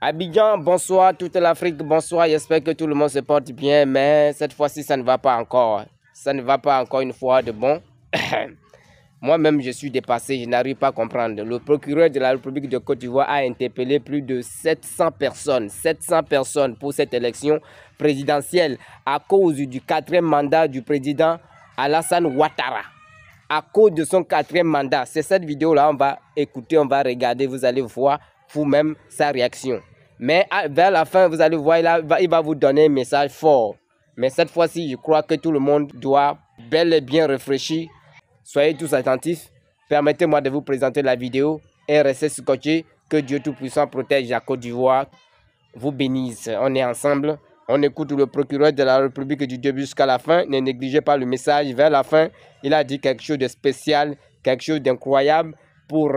Abidjan, bonsoir, toute l'Afrique, bonsoir. J'espère que tout le monde se porte bien, mais cette fois-ci, ça ne va pas encore. Ça ne va pas encore une fois de bon. Moi-même, je suis dépassé, je n'arrive pas à comprendre. Le procureur de la République de Côte d'Ivoire a interpellé plus de 700 personnes pour cette élection présidentielle à cause du 4e mandat du président Alassane Ouattara. À cause de son 4e mandat. C'est cette vidéo-là, on va écouter, on va regarder, vous allez voir vous-même sa réaction. Mais vers la fin, vous allez voir, il va vous donner un message fort. Mais cette fois-ci, je crois que tout le monde doit bel et bien réfléchir. Soyez tous attentifs. Permettez-moi de vous présenter la vidéo et restez scotchés. Que Dieu Tout-Puissant protège la Côte d'Ivoire. Vous bénisse. On est ensemble. On écoute le procureur de la République du début jusqu'à la fin. Ne négligez pas le message. Vers la fin, il a dit quelque chose de spécial, quelque chose d'incroyable pour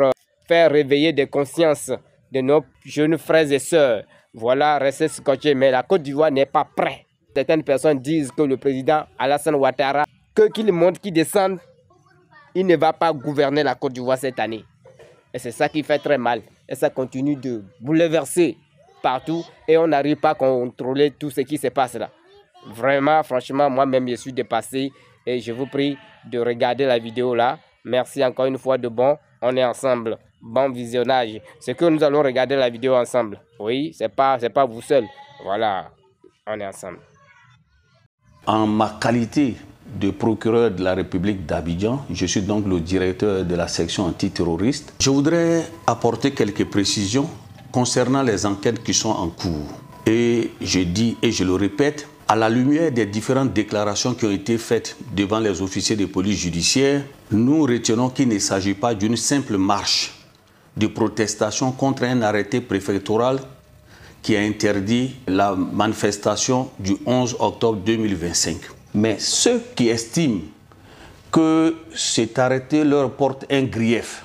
faire réveiller des consciences de nos jeunes frères et sœurs. Voilà, restez scotchés. Mais la Côte d'Ivoire n'est pas prête. Certaines personnes disent que le président Alassane Ouattara, qu'il monte, qu'il descende, il ne va pas gouverner la Côte d'Ivoire cette année. Et c'est ça qui fait très mal. Et ça continue de bouleverser partout. Et on n'arrive pas à contrôler tout ce qui se passe là. Vraiment, franchement, moi-même, je suis dépassé. Et je vous prie de regarder la vidéo là. Merci encore une fois de bon. On est ensemble. Bon visionnage. C'est que nous allons regarder la vidéo ensemble. Oui, c'est pas vous seul. Voilà, on est ensemble. En ma qualité de procureur de la République d'Abidjan, je suis donc le directeur de la section antiterroriste. Je voudrais apporter quelques précisions concernant les enquêtes qui sont en cours. Et je dis et je le répète, à la lumière des différentes déclarations qui ont été faites devant les officiers de police judiciaire, nous retenons qu'il ne s'agit pas d'une simple marche de protestation contre un arrêté préfectoral qui a interdit la manifestation du 11 octobre 2025. Mais ceux qui estiment que cet arrêté leur porte un grief,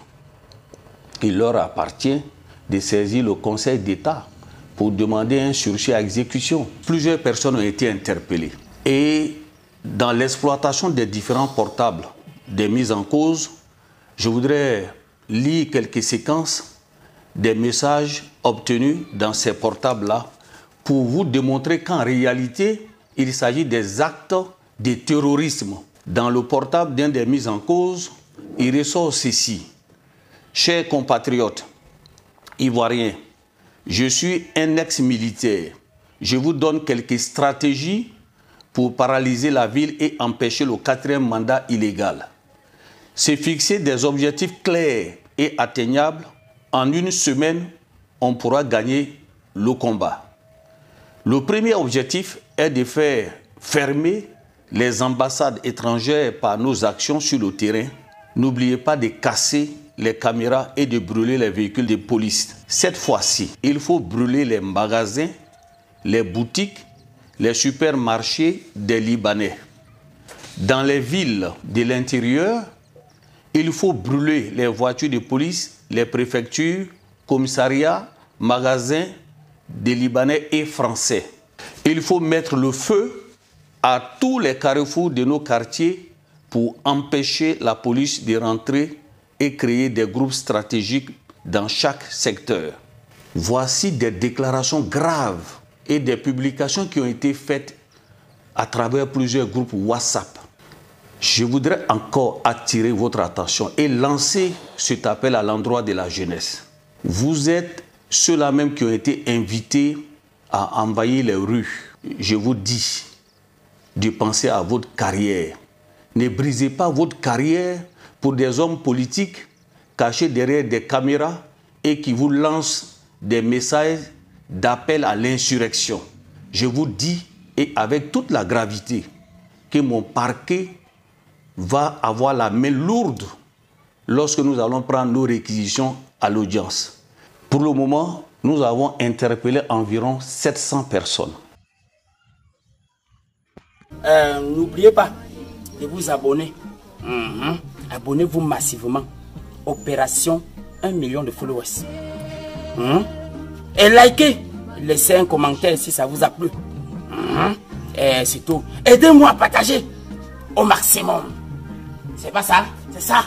il leur appartient de saisir le Conseil d'État pour demander un sursis à exécution. Plusieurs personnes ont été interpellées. Et dans l'exploitation des différents portables des mises en cause, je voudrais lire quelques séquences des messages obtenus dans ces portables-là pour vous démontrer qu'en réalité, il s'agit des actes de terrorisme. Dans le portable d'un des mises en cause, il ressort ceci. Chers compatriotes ivoiriens, je suis un ex-militaire. Je vous donne quelques stratégies pour paralyser la ville et empêcher le 4e mandat illégal. C'est fixer des objectifs clairs et atteignables. En une semaine, on pourra gagner le combat. Le premier objectif est de faire fermer les ambassades étrangères par nos actions sur le terrain. N'oubliez pas de casser les caméras et de brûler les véhicules de police. Cette fois-ci, il faut brûler les magasins, les boutiques, les supermarchés des Libanais. Dans les villes de l'intérieur, il faut brûler les voitures de police, les préfectures, commissariats, magasins des Libanais et Français. Il faut mettre le feu à tous les carrefours de nos quartiers pour empêcher la police de rentrer et créer des groupes stratégiques dans chaque secteur. Voici des déclarations graves et des publications qui ont été faites à travers plusieurs groupes WhatsApp. Je voudrais encore attirer votre attention et lancer cet appel à l'endroit de la jeunesse. Vous êtes ceux-là même qui ont été invités à envahir les rues. Je vous dis de penser à votre carrière. Ne brisez pas votre carrière pour des hommes politiques cachés derrière des caméras et qui vous lancent des messages d'appel à l'insurrection. Je vous dis, et avec toute la gravité, que mon parquet va avoir la main lourde lorsque nous allons prendre nos réquisitions à l'audience. Pour le moment, nous avons interpellé environ 700 personnes. N'oubliez pas de vous abonner. Abonnez-vous massivement. Opération 1 million de followers. Et likez. Laissez un commentaire si ça vous a plu. Et c'est tout. Aidez-moi à partager au maximum. C'est pas ça? C'est ça.